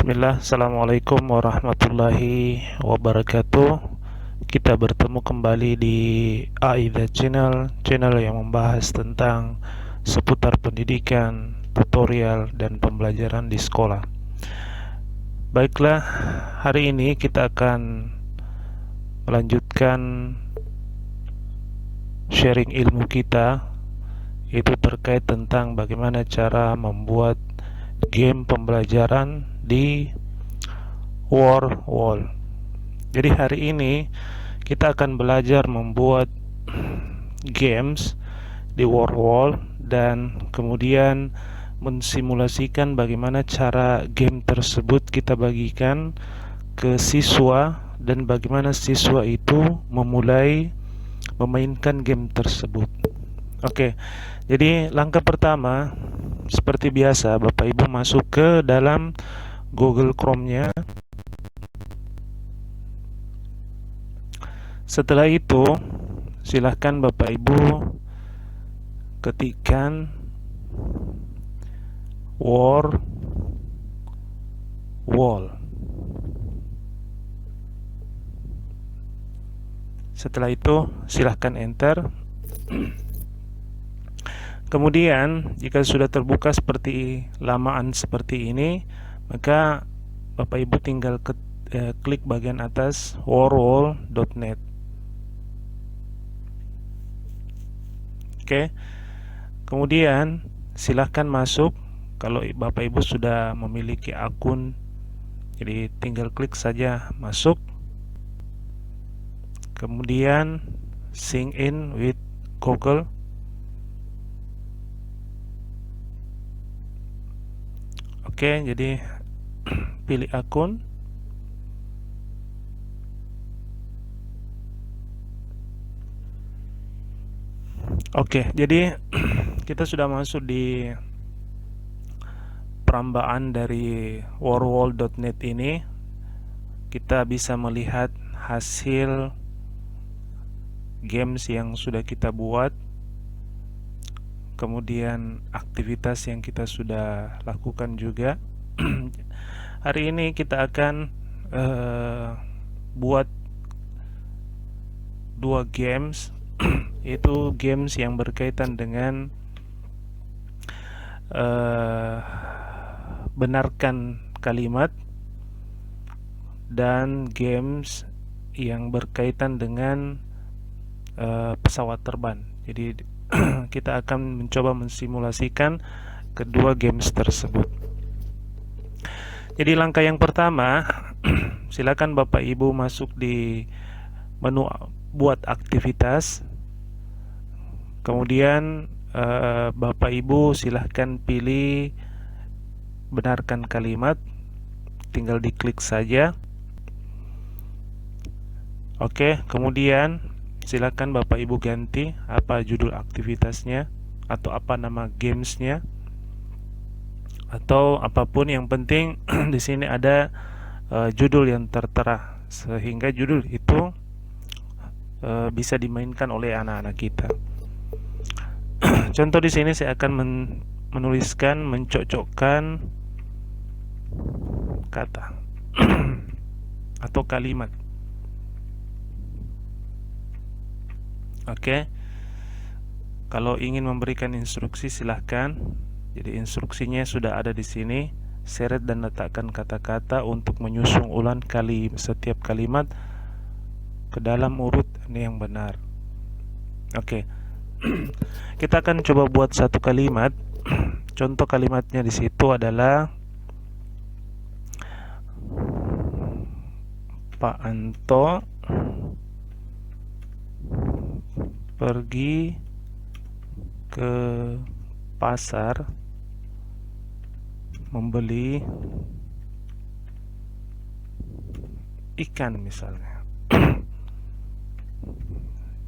Bismillah, Assalamualaikum warahmatullahi wabarakatuh. Kita bertemu kembali di AIDA channel yang membahas tentang seputar pendidikan, tutorial, dan pembelajaran di sekolah. Baiklah, hari ini kita akan melanjutkan sharing ilmu kita, yaitu terkait tentang bagaimana cara membuat game pembelajaran di Wall. Jadi hari ini kita akan belajar membuat games di Wall dan kemudian mensimulasikan bagaimana cara game tersebut kita bagikan ke siswa dan bagaimana siswa itu memulai memainkan game tersebut. Oke, jadi langkah pertama seperti biasa Bapak Ibu masuk ke dalam Google Chrome-nya. Setelah itu silahkan Bapak Ibu ketikkan wall. Setelah itu silahkan enter. Kemudian jika sudah terbuka seperti lamaan seperti ini, maka Bapak Ibu tinggal klik bagian atas wall.net. Oke. Kemudian silahkan masuk kalau Bapak Ibu sudah memiliki akun. Jadi tinggal klik saja masuk. Kemudian sign in with Google. Oke, jadi pilih akun. Oke, jadi kita sudah masuk di perambaan dari wall.net ini. Kita bisa melihat hasil games yang sudah kita buat, kemudian aktivitas yang kita sudah lakukan juga. Hari ini kita akan buat dua games, yaitu games yang berkaitan dengan benarkan kalimat dan games yang berkaitan dengan pesawat terbang. Jadi kita akan mencoba mensimulasikan kedua games tersebut. Jadi langkah yang pertama, silakan Bapak Ibu masuk di menu buat aktivitas. Kemudian Bapak Ibu silahkan pilih benarkan kalimat. Tinggal diklik saja. Oke, kemudian silakan Bapak Ibu ganti apa judul aktivitasnya atau apa nama gamesnya atau apapun, yang penting di sini ada judul yang tertera sehingga judul itu bisa dimainkan oleh anak-anak kita. Contoh di sini saya akan menuliskan mencocokkan kata atau kalimat. Oke. Kalau ingin memberikan instruksi silahkan. Jadi instruksinya sudah ada di sini. Seret dan letakkan kata-kata untuk menyusun ulang setiap kalimat ke dalam urut ini yang benar. Oke. Kita akan coba buat satu kalimat. Contoh kalimatnya di situ adalah Pak Anto pergi ke pasar membeli ikan misalnya.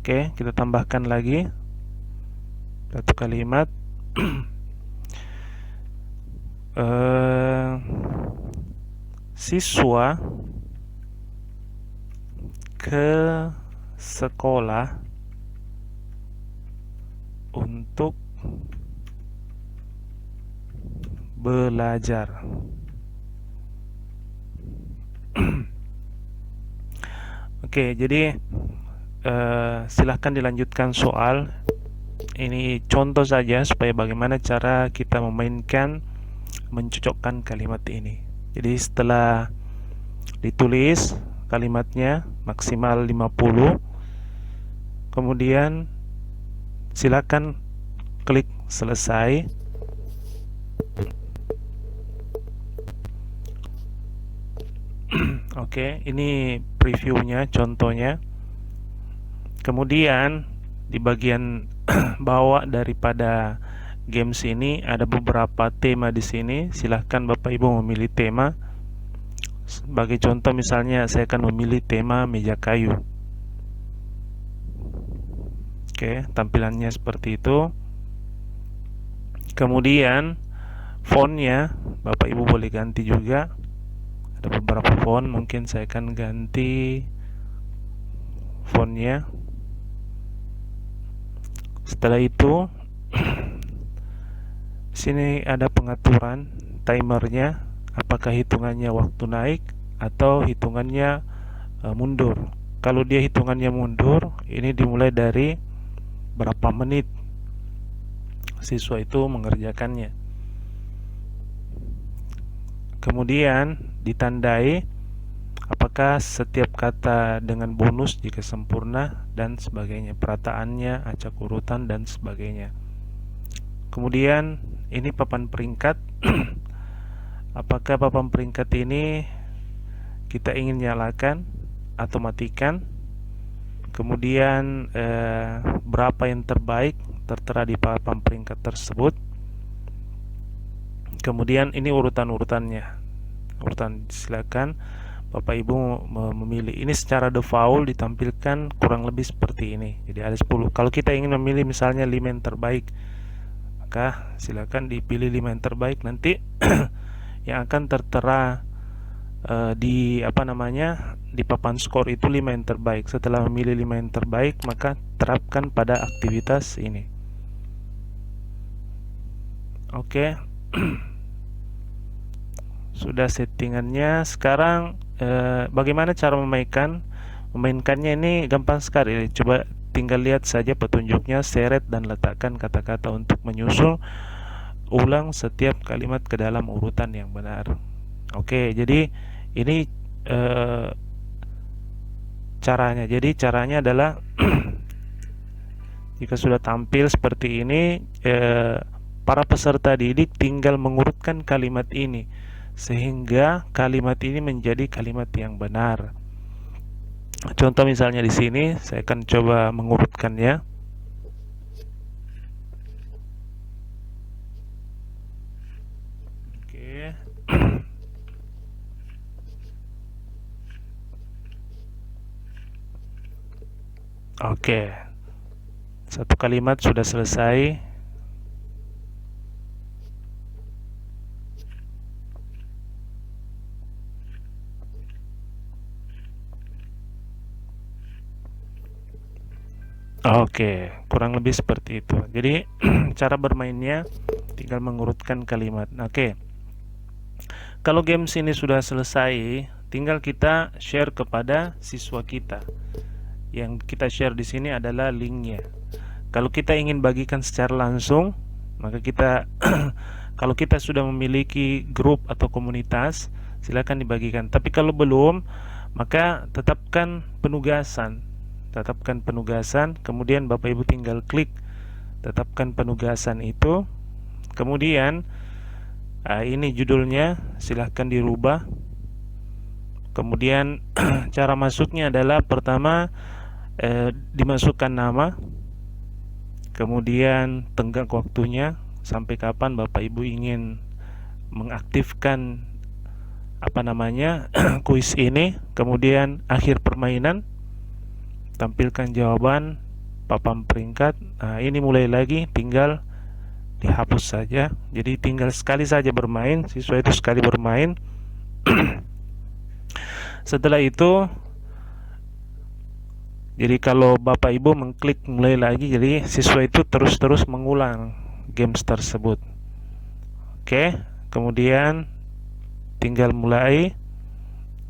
Oke, kita tambahkan lagi satu kalimat. Siswa ke sekolah untuk belajar. Oke, jadi silahkan dilanjutkan soal. Ini contoh saja supaya bagaimana cara kita memainkan, mencocokkan kalimat ini. Jadi setelah ditulis kalimatnya maksimal 50, kemudian silakan klik selesai. Oke, ini previewnya, contohnya. Kemudian di bagian bawah daripada games ini ada beberapa tema di sini. Silahkan Bapak Ibu memilih tema. Sebagai contoh misalnya saya akan memilih tema meja kayu. Oke, tampilannya seperti itu. Kemudian fontnya Bapak Ibu boleh ganti juga. Ada beberapa font, mungkin saya akan ganti fontnya. Setelah itu sini ada pengaturan timernya, apakah hitungannya waktu naik atau hitungannya mundur. Kalau dia hitungannya mundur, ini dimulai dari berapa menit siswa itu mengerjakannya. Kemudian ditandai apakah setiap kata dengan bonus jika sempurna dan sebagainya, perataannya, acak urutan dan sebagainya. Kemudian ini papan peringkat. Apakah papan peringkat ini kita ingin nyalakan atau matikan? Kemudian berapa yang terbaik tertera di papan peringkat tersebut. Kemudian ini urutan-urutannya. Urutan, silakan Bapak Ibu memilih. Ini secara default ditampilkan kurang lebih seperti ini. Jadi ada 10. Kalau kita ingin memilih misalnya 5 yang terbaik, maka silakan dipilih 5 yang terbaik. Nanti yang akan tertera di di papan skor itu 5 yang terbaik. Setelah memilih 5 yang terbaik, maka terapkan pada aktivitas ini. Oke. Sudah settingannya. Sekarang bagaimana cara memainkannya? Ini gampang sekali. Coba tinggal lihat saja petunjuknya, seret dan letakkan kata-kata untuk menyusul ulang setiap kalimat ke dalam urutan yang benar. Oke, jadi ini caranya. Jadi caranya adalah jika sudah tampil seperti ini, para peserta didik tinggal mengurutkan kalimat ini sehingga kalimat ini menjadi kalimat yang benar. Contoh misalnya di sini saya akan coba mengurutkannya. Oke. Oke. Satu kalimat sudah selesai. Oke, kurang lebih seperti itu. Jadi cara bermainnya tinggal mengurutkan kalimat. Oke. Kalau games ini sudah selesai, tinggal kita share kepada siswa kita. Yang kita share di sini adalah linknya. Kalau kita ingin bagikan secara langsung, maka kita kalau kita sudah memiliki grup atau komunitas, silakan dibagikan. Tapi kalau belum, maka tetapkan penugasan. Kemudian Bapak Ibu tinggal klik tetapkan penugasan itu. Kemudian ini judulnya silahkan dirubah. Kemudian cara masuknya adalah pertama dimasukkan nama, kemudian tenggang waktunya sampai kapan Bapak Ibu ingin mengaktifkan kuis ini. Kemudian akhir permainan, tampilkan jawaban, papan peringkat. Nah, ini mulai lagi, tinggal dihapus saja. Jadi tinggal sekali saja bermain, siswa itu sekali bermain. Setelah itu, jadi kalau Bapak Ibu mengklik mulai lagi, jadi siswa itu terus-terus mengulang games tersebut. Oke, kemudian tinggal mulai.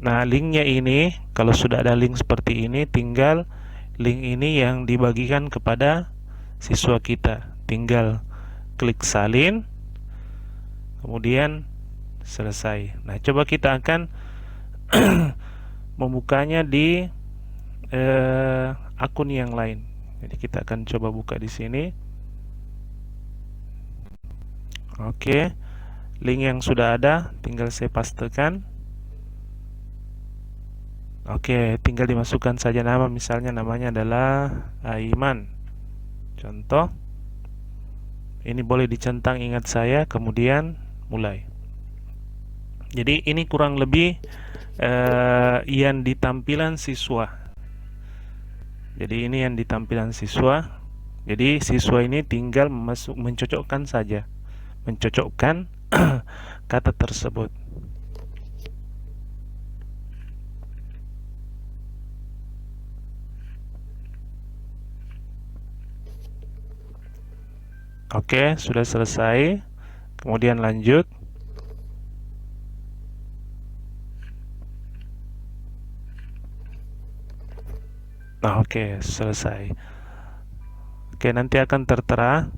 Nah, linknya ini, kalau sudah ada link seperti ini, tinggal link ini yang dibagikan kepada siswa kita. Tinggal klik salin, kemudian selesai. Nah, coba kita akan membukanya di akun yang lain. Jadi kita akan coba buka di sini. Oke, link yang sudah ada tinggal saya pastekan. Oke, tinggal dimasukkan saja nama, misalnya namanya adalah Aiman. Contoh. Ini boleh dicentang ingat saya, kemudian mulai. Jadi ini kurang lebih yang di tampilan siswa. Jadi ini yang di tampilan siswa. Jadi siswa ini tinggal mencocokkan saja, mencocokkan kata tersebut. Oke, sudah selesai. Kemudian lanjut. Nah, oke, selesai. Oke, nanti akan tertera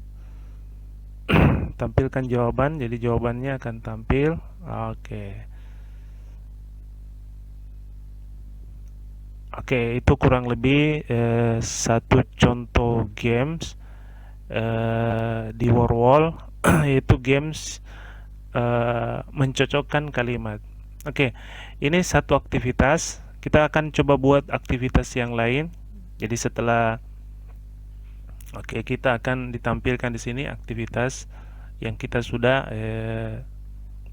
tampilkan jawaban, jadi jawabannya akan tampil. Oke. Oke, itu kurang lebih satu contoh games di Warwall yaitu games mencocokkan kalimat. Oke, ini satu aktivitas. Kita akan coba buat aktivitas yang lain. Jadi setelah kita akan ditampilkan di sini aktivitas yang kita sudah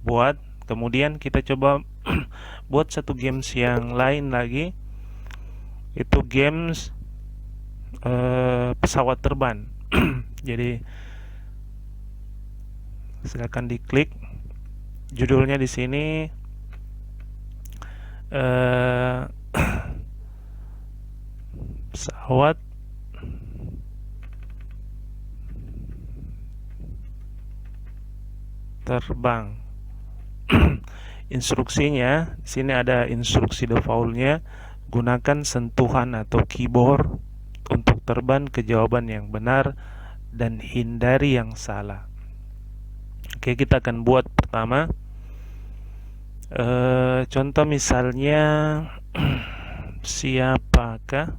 buat. Kemudian kita coba buat satu games yang lain lagi. Itu games pesawat terbang. Jadi silakan diklik. Judulnya di sini pesawat terbang. Instruksinya di sini ada instruksi defaultnya. Gunakan sentuhan atau keyboard untuk terbang ke jawaban yang benar dan hindari yang salah. Oke, kita akan buat pertama. Contoh misalnya siapakah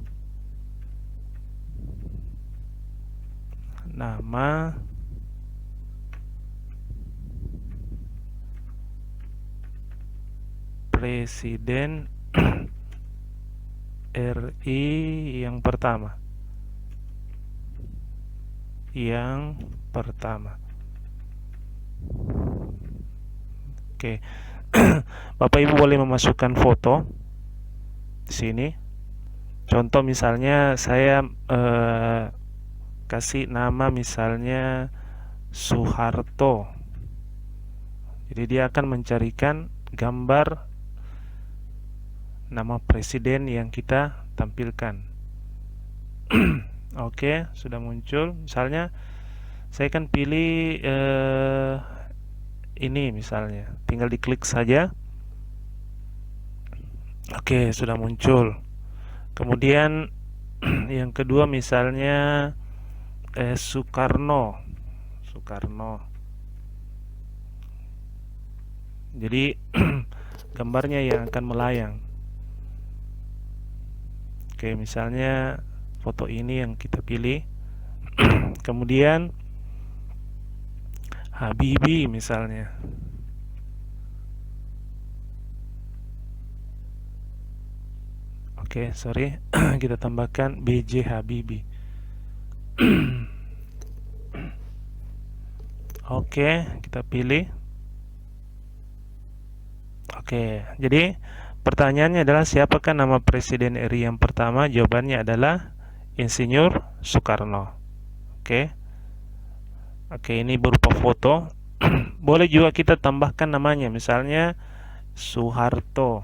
nama Presiden RI yang pertama? Yang pertama. Oke. Bapak Ibu boleh memasukkan foto di sini. Contoh misalnya saya kasih nama misalnya Soeharto. Jadi dia akan mencarikan gambar nama presiden yang kita tampilkan. Oke, sudah muncul. Misalnya saya akan pilih ini misalnya. Tinggal diklik saja. Oke, sudah muncul. Kemudian yang kedua misalnya Soekarno. Jadi gambarnya yang akan melayang. Oke, misalnya foto ini yang kita pilih. Kemudian Habibie misalnya. Oke, sorry. Kita tambahkan BJ Habibie. Oke, kita pilih. Oke, jadi pertanyaannya adalah siapakah nama Presiden RI yang pertama? Jawabannya adalah Insinyur Soekarno. Oke. Oke, ini berupa foto. Boleh juga kita tambahkan namanya, misalnya Soeharto.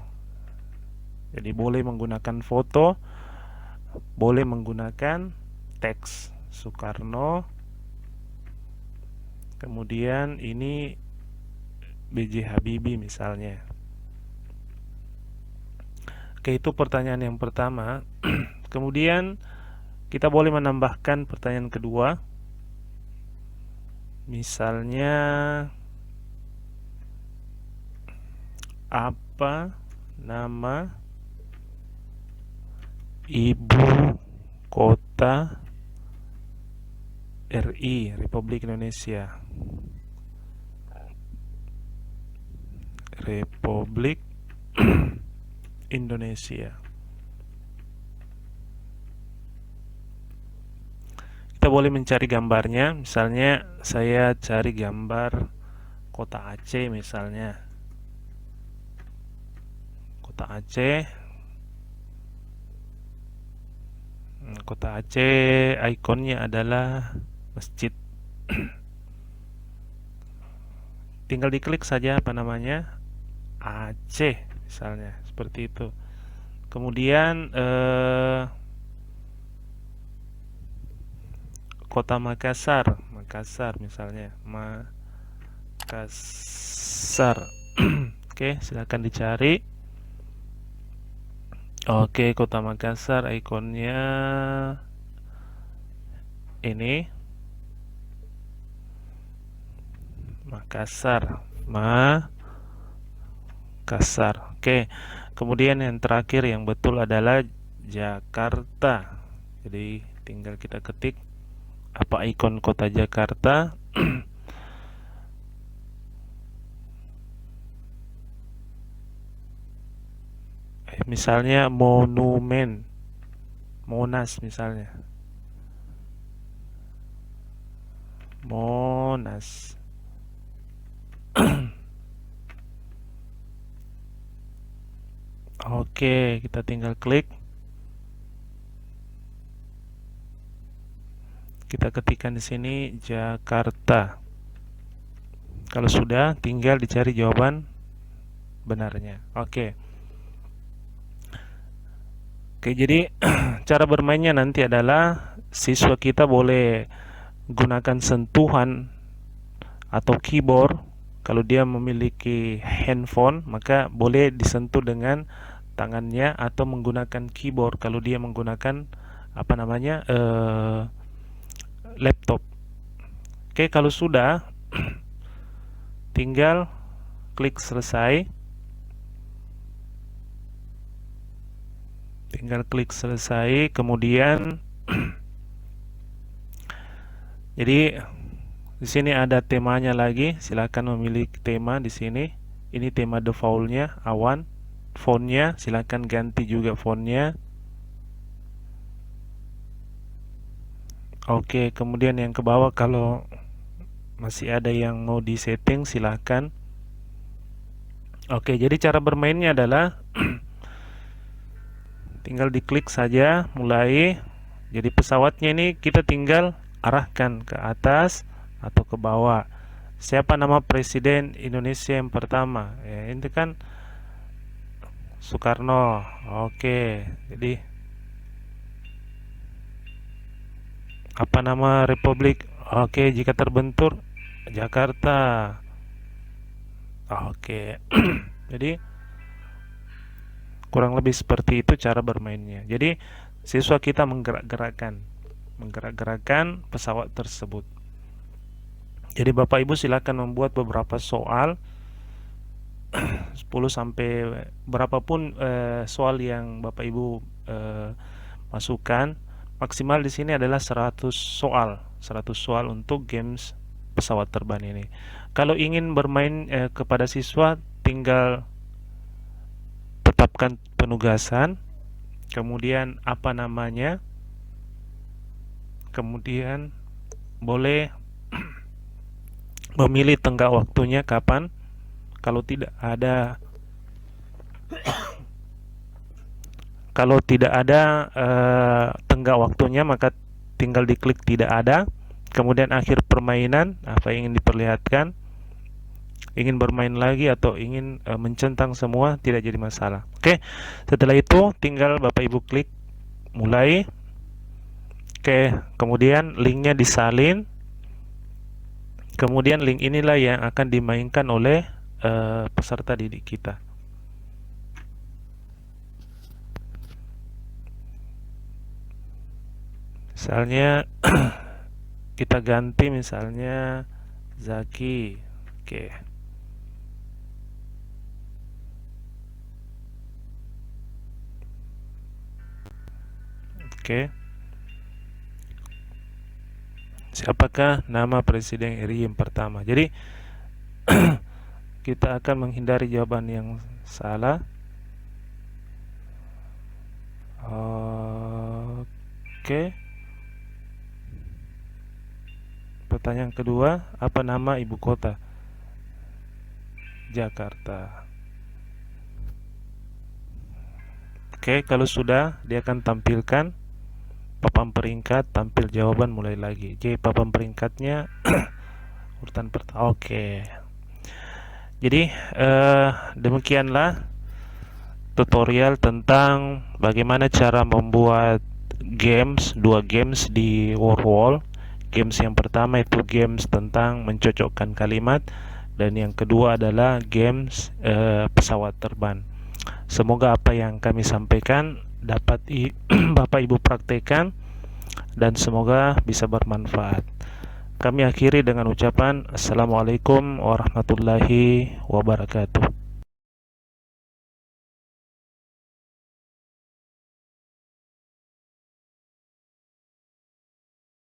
Jadi boleh menggunakan foto, boleh menggunakan teks Soekarno. Kemudian ini BJ Habibie misalnya. Oke, itu pertanyaan yang pertama. Kemudian kita boleh menambahkan pertanyaan kedua. Misalnya, apa nama ibu kota RI, Republik Indonesia? Republik Indonesia. Kita boleh mencari gambarnya. Misalnya saya cari gambar kota Aceh misalnya. Kota Aceh. Kota Aceh ikonnya adalah masjid. Tinggal diklik saja apa namanya, Aceh misalnya, seperti itu. Kemudian kota Makassar, Makassar misalnya, Makassar. Oke, silakan dicari. Oke, kota Makassar ikonnya ini, Makassar, Makassar. Oke, kemudian yang terakhir yang betul adalah Jakarta. Jadi tinggal kita ketik apa ikon kota Jakarta. Misalnya monumen Monas misalnya, Monas. Oke, kita tinggal klik. Kita ketikkan di sini Jakarta. Kalau sudah, tinggal dicari jawaban benarnya. Oke. Oke, jadi cara bermainnya nanti adalah siswa kita boleh gunakan sentuhan atau keyboard. Kalau dia memiliki handphone, maka boleh disentuh dengan tangannya atau menggunakan keyboard kalau dia menggunakan apa namanya, laptop. Oke, kalau sudah tinggal klik selesai. Tinggal klik selesai, kemudian jadi di sini ada temanya lagi. Silakan memilih tema di sini. Ini tema defaultnya awan. Fontnya silakan ganti juga fontnya. Oke, kemudian yang ke bawah kalau masih ada yang mau disetting silakan. Oke, jadi cara bermainnya adalah tinggal diklik saja mulai. Jadi pesawatnya ini kita tinggal arahkan ke atas atau ke bawah. Siapa nama presiden Indonesia yang pertama? Ya, ini kan Soekarno. Oke, jadi apa nama republik? Oke, jika terbentur Jakarta. Oke. Jadi kurang lebih seperti itu cara bermainnya. Jadi siswa kita menggerak-gerakkan pesawat tersebut. Jadi Bapak Ibu silakan membuat beberapa soal 10 sampai berapapun soal yang Bapak Ibu masukkan. Maksimal di sini adalah 100 soal. 100 soal untuk games pesawat terbang ini. Kalau ingin bermain kepada siswa, tinggal tetapkan penugasan, kemudian apa namanya, kemudian boleh memilih tenggat waktunya kapan. Kalau tidak ada tenggat waktunya, maka tinggal diklik tidak ada. Kemudian akhir permainan, apa yang ingin diperlihatkan, ingin bermain lagi atau ingin mencentang semua, tidak jadi masalah. Oke, setelah itu tinggal Bapak Ibu klik mulai. Oke, kemudian linknya disalin. Kemudian link inilah yang akan dimainkan oleh peserta didik kita. Misalnya kita ganti misalnya Zaki. Oke. Oke. Siapakah nama Presiden RI yang pertama? Jadi kita akan menghindari jawaban yang salah. Oke. Pertanyaan kedua, apa nama ibu kota? Jakarta. Oke, kalau sudah, dia akan tampilkan papan peringkat, tampil jawaban mulai lagi. Jadi papan peringkatnya urutan pertama. Oke. Jadi demikianlah tutorial tentang bagaimana cara membuat dua games di Warhol. Games yang pertama itu games tentang mencocokkan kalimat, dan yang kedua adalah games pesawat terbang. Semoga apa yang kami sampaikan dapat Bapak Ibu praktekkan dan semoga bisa bermanfaat. Kami akhiri dengan ucapan Assalamualaikum warahmatullahi wabarakatuh.